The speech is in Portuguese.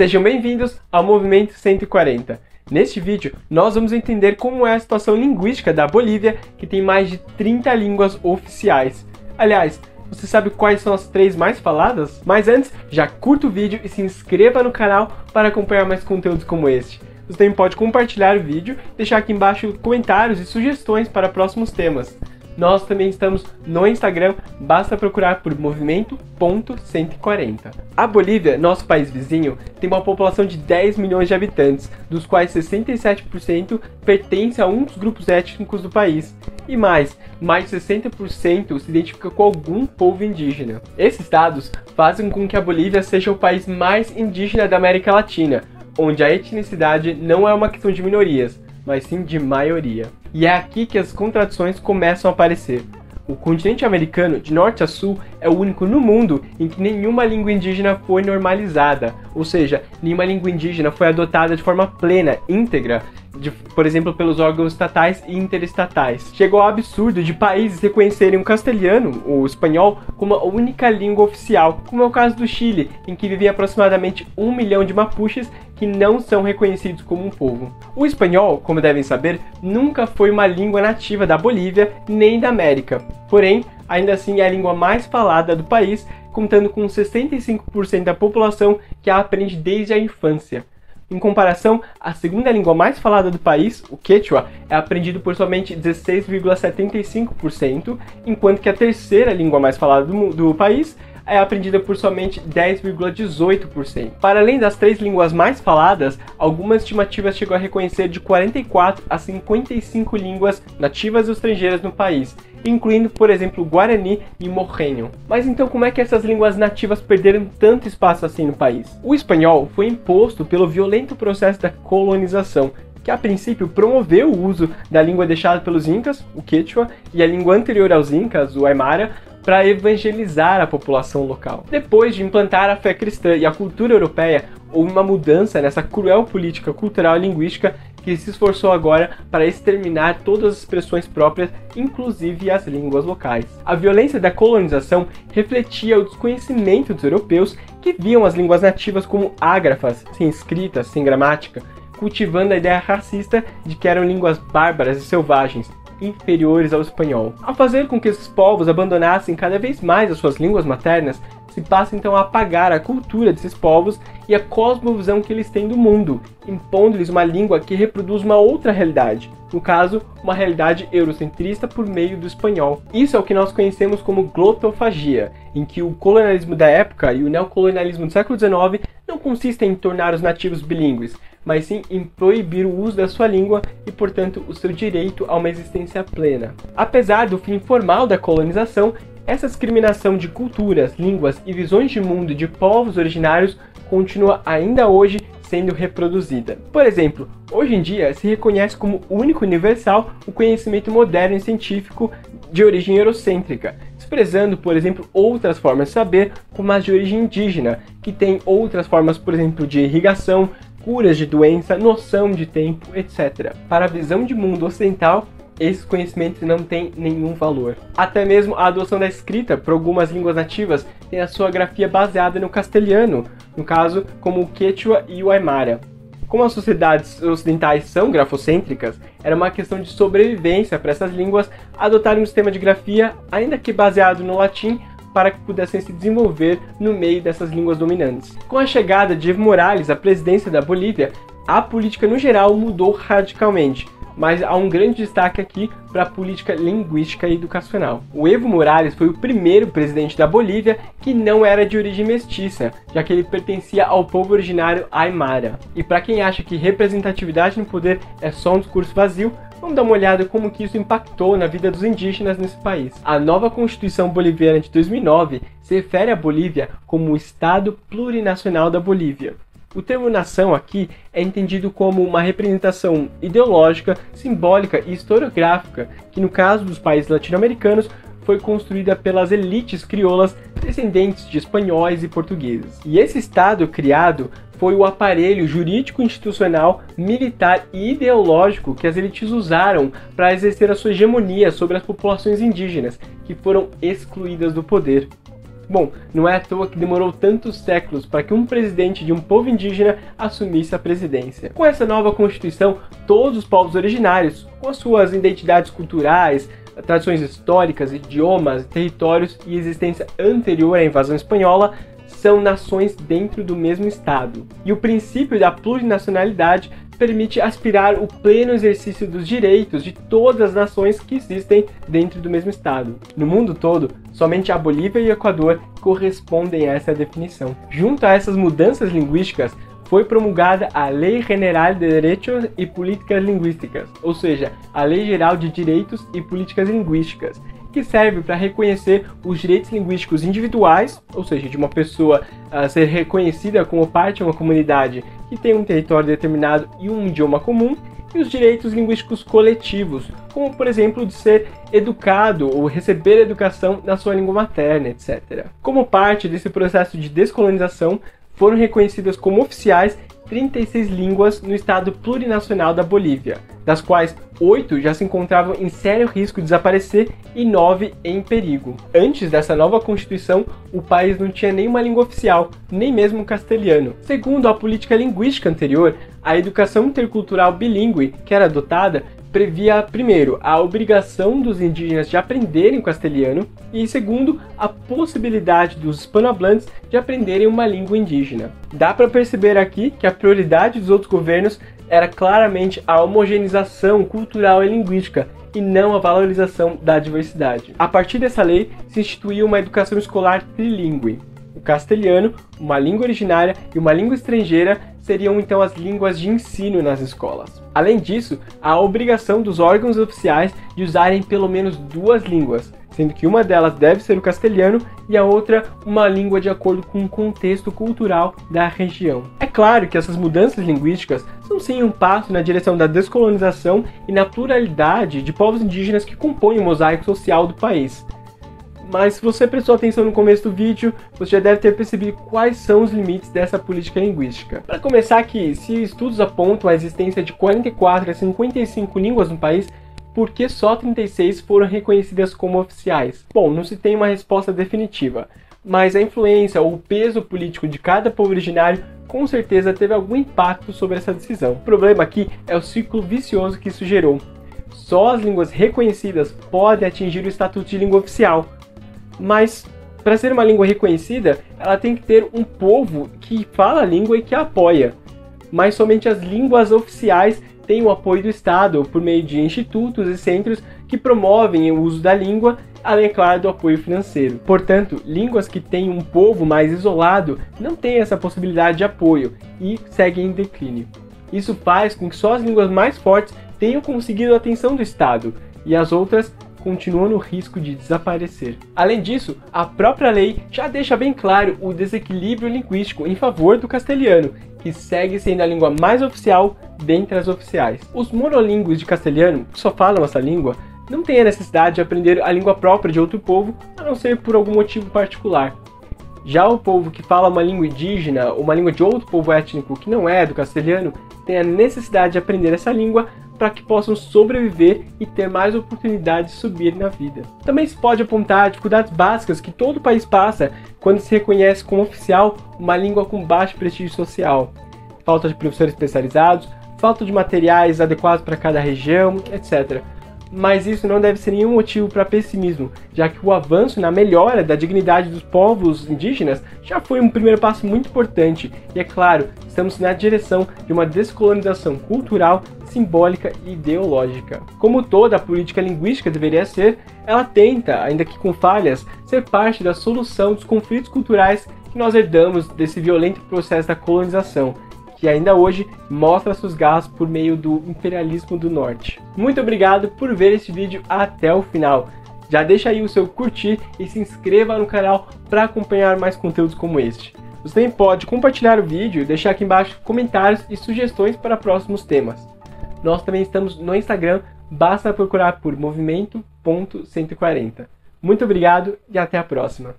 Sejam bem-vindos ao Movimento 140. Neste vídeo, nós vamos entender como é a situação linguística da Bolívia, que tem mais de 30 línguas oficiais. Aliás, você sabe quais são as 3 mais faladas? Mas antes, já curta o vídeo e se inscreva no canal para acompanhar mais conteúdos como este. Você também pode compartilhar o vídeo, deixar aqui embaixo comentários e sugestões para próximos temas. Nós também estamos no Instagram, basta procurar por movimento.140. A Bolívia, nosso país vizinho, tem uma população de 10 milhões de habitantes, dos quais 67% pertence a um dos grupos étnicos do país. E mais de 60% se identifica com algum povo indígena. Esses dados fazem com que a Bolívia seja o país mais indígena da América Latina, onde a etnicidade não é uma questão de minorias, mas sim de maioria. E é aqui que as contradições começam a aparecer. O continente americano, de norte a sul, é o único no mundo em que nenhuma língua indígena foi normalizada, ou seja, nenhuma língua indígena foi adotada de forma plena, íntegra, por exemplo, pelos órgãos estatais e interestatais. Chegou ao absurdo de países reconhecerem o castelhano, o espanhol, como a única língua oficial, como é o caso do Chile, em que vivem aproximadamente 1 milhão de mapuches que não são reconhecidos como um povo. O espanhol, como devem saber, nunca foi uma língua nativa da Bolívia nem da América. Porém, ainda assim é a língua mais falada do país, contando com 65% da população que a aprende desde a infância. Em comparação, a segunda língua mais falada do país, o Quechua, é aprendido por somente 16,75%, enquanto que a terceira língua mais falada do país é aprendida por somente 10,18%. Para além das 3 línguas mais faladas, algumas estimativas chegam a reconhecer de 44 a 55 línguas nativas ou estrangeiras no país, incluindo, por exemplo, o Guarani e o Morreño. Mas então como é que essas línguas nativas perderam tanto espaço assim no país? O espanhol foi imposto pelo violento processo da colonização, que a princípio promoveu o uso da língua deixada pelos Incas, o Quechua, e a língua anterior aos Incas, o Aymara, para evangelizar a população local. Depois de implantar a fé cristã e a cultura europeia, houve uma mudança nessa cruel política cultural e linguística que se esforçou agora para exterminar todas as expressões próprias, inclusive as línguas locais. A violência da colonização refletia o desconhecimento dos europeus que viam as línguas nativas como ágrafas, sem escrita, sem gramática, cultivando a ideia racista de que eram línguas bárbaras e selvagens, inferiores ao espanhol. Ao fazer com que esses povos abandonassem cada vez mais as suas línguas maternas, se passa então a apagar a cultura desses povos e a cosmovisão que eles têm do mundo, impondo-lhes uma língua que reproduz uma outra realidade, no caso, uma realidade eurocentrista por meio do espanhol. Isso é o que nós conhecemos como glotofagia, em que o colonialismo da época e o neocolonialismo do século XIX não consistem em tornar os nativos bilíngues, mas sim em proibir o uso da sua língua e, portanto, o seu direito a uma existência plena. Apesar do fim formal da colonização, essa discriminação de culturas, línguas e visões de mundo de povos originários continua ainda hoje sendo reproduzida. Por exemplo, hoje em dia se reconhece como único universal o conhecimento moderno e científico de origem eurocêntrica, desprezando, por exemplo, outras formas de saber, como as de origem indígena, que tem outras formas, por exemplo, de irrigação, curas de doença, noção de tempo, etc. Para a visão de mundo ocidental, esses conhecimentos não têm nenhum valor. Até mesmo a adoção da escrita por algumas línguas nativas tem a sua grafia baseada no castelhano, no caso, como o Quechua e o Aymara. Como as sociedades ocidentais são grafocêntricas, era uma questão de sobrevivência para essas línguas adotarem um sistema de grafia, ainda que baseado no latim, para que pudessem se desenvolver no meio dessas línguas dominantes. Com a chegada de Evo Morales à presidência da Bolívia, a política no geral mudou radicalmente, mas há um grande destaque aqui para a política linguística e educacional. O Evo Morales foi o primeiro presidente da Bolívia que não era de origem mestiça, já que ele pertencia ao povo originário Aymara. E para quem acha que representatividade no poder é só um discurso vazio, vamos dar uma olhada como que isso impactou na vida dos indígenas nesse país. A nova Constituição Boliviana de 2009 se refere à Bolívia como o Estado Plurinacional da Bolívia. O termo nação aqui é entendido como uma representação ideológica, simbólica e historiográfica, que no caso dos países latino-americanos foi construída pelas elites crioulas descendentes de espanhóis e portugueses. E esse Estado criado foi o aparelho jurídico, institucional, militar e ideológico que as elites usaram para exercer a sua hegemonia sobre as populações indígenas, que foram excluídas do poder. Bom, não é à toa que demorou tantos séculos para que um presidente de um povo indígena assumisse a presidência. Com essa nova Constituição, todos os povos originários, com as suas identidades culturais, tradições históricas, idiomas, territórios e existência anterior à invasão espanhola, são nações dentro do mesmo Estado. E o princípio da plurinacionalidade permite aspirar o pleno exercício dos direitos de todas as nações que existem dentro do mesmo Estado. No mundo todo, somente a Bolívia e o Equador correspondem a essa definição. Junto a essas mudanças linguísticas, foi promulgada a Lei General de Derechos y Políticas Lingüísticas, ou seja, a Lei Geral de Direitos e Políticas Linguísticas, que serve para reconhecer os direitos linguísticos individuais, ou seja, de uma pessoa ser reconhecida como parte de uma comunidade que tem um território determinado e um idioma comum, e os direitos linguísticos coletivos, como por exemplo de ser educado ou receber educação na sua língua materna, etc. Como parte desse processo de descolonização, foram reconhecidas como oficiais 36 línguas no estado plurinacional da Bolívia, das quais 8 já se encontravam em sério risco de desaparecer e 9 em perigo. Antes dessa nova Constituição, o país não tinha nenhuma língua oficial, nem mesmo o castelhano. Segundo a política linguística anterior, a educação intercultural bilíngue que era adotada previa, primeiro, a obrigação dos indígenas de aprenderem o castelhano e, segundo, a possibilidade dos hispanohablantes de aprenderem uma língua indígena. Dá para perceber aqui que a prioridade dos outros governos era claramente a homogeneização cultural e linguística e não a valorização da diversidade. A partir dessa lei, se instituiu uma educação escolar trilíngue. O castelhano, uma língua originária e uma língua estrangeira seriam então as línguas de ensino nas escolas. Além disso, há a obrigação dos órgãos oficiais de usarem pelo menos 2 línguas, sendo que uma delas deve ser o castelhano e a outra uma língua de acordo com o contexto cultural da região. É claro que essas mudanças linguísticas são sim um passo na direção da descolonização e na pluralidade de povos indígenas que compõem o mosaico social do país. Mas se você prestou atenção no começo do vídeo, você já deve ter percebido quais são os limites dessa política linguística. Para começar aqui, se estudos apontam a existência de 44 a 55 línguas no país, por que só 36 foram reconhecidas como oficiais? Bom, não se tem uma resposta definitiva, mas a influência ou o peso político de cada povo originário com certeza teve algum impacto sobre essa decisão. O problema aqui é o ciclo vicioso que isso gerou. Só as línguas reconhecidas podem atingir o estatuto de língua oficial. Mas, para ser uma língua reconhecida, ela tem que ter um povo que fala a língua e que a apoia. Mas somente as línguas oficiais têm o apoio do Estado, por meio de institutos e centros que promovem o uso da língua, além, claro, do apoio financeiro. Portanto, línguas que têm um povo mais isolado não têm essa possibilidade de apoio e seguem em declínio. Isso faz com que só as línguas mais fortes tenham conseguido a atenção do Estado, e as outras continua no risco de desaparecer. Além disso, a própria lei já deixa bem claro o desequilíbrio linguístico em favor do castelhano, que segue sendo a língua mais oficial dentre as oficiais. Os monolíngues de castelhano, que só falam essa língua, não têm a necessidade de aprender a língua própria de outro povo, a não ser por algum motivo particular. Já o povo que fala uma língua indígena ou uma língua de outro povo étnico que não é do castelhano, tem a necessidade de aprender essa língua para que possam sobreviver e ter mais oportunidades de subir na vida. Também se pode apontar dificuldades básicas que todo país passa quando se reconhece como oficial uma língua com baixo prestígio social. Falta de professores especializados, falta de materiais adequados para cada região, etc. Mas isso não deve ser nenhum motivo para pessimismo, já que o avanço na melhora da dignidade dos povos indígenas já foi um primeiro passo muito importante, e é claro, estamos na direção de uma descolonização cultural, simbólica e ideológica. Como toda a política linguística deveria ser, ela tenta, ainda que com falhas, ser parte da solução dos conflitos culturais que nós herdamos desse violento processo da colonização, que ainda hoje mostra seus garras por meio do imperialismo do norte. Muito obrigado por ver este vídeo até o final. Já deixa aí o seu curtir e se inscreva no canal para acompanhar mais conteúdos como este. Você também pode compartilhar o vídeo e deixar aqui embaixo comentários e sugestões para próximos temas. Nós também estamos no Instagram, basta procurar por movimento.140. Muito obrigado e até a próxima!